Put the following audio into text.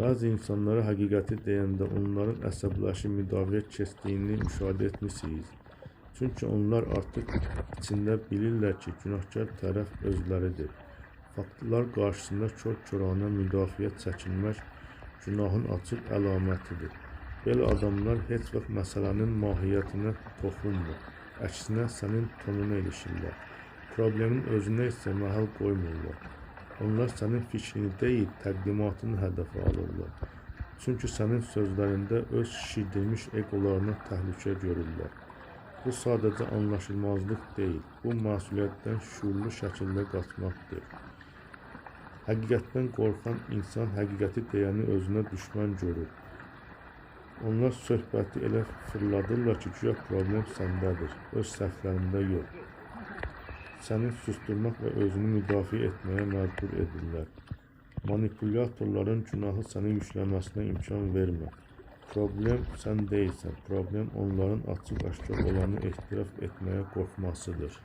Bəzi insanlara həqiqəti deyəndə onların əsəbləşib müdafiə keçdiyini müşahidə etmisiniz. Çünki onlar artıq içində bilirlər ki, günahkar tərəf özləridir. Faktlar qarşısında kör-körənə müdafiə çəkilmək günahın açıq əlamətidir. Belə adamlar heç vaxt məsələnin mahiyyətinə toxunmur. Əksinə sənin tonuna ilişirlər. Problemin özünə isə məhəl qoymurlar. Onlar sənin fikrini deyil, təqdimatını hədəfə alırlar. Çünki sənin sözlərində öz şişirdilmiş eqolarına təhlükə görürlər. Bu sadəcə anlaşılmazlıq deyil, bu məsuliyyətdən şüurlu şəkildə qaçmaqdır. Həqiqətdən qorxan insan həqiqəti deyəni özünə düşmən görür. Onlar söhbəti elə fırladırlar ki, güya problem səndədir, öz səhvlərində yox. Səni susturmaq və özünü müdafiə etməyə məcbur edirlər. Manipulyatorların günahı səni yükləməsinə imkan vermə. Problem sən deyilsən, problem onların açıq-aşkar olanı etiraf etməyə qorxmasıdır.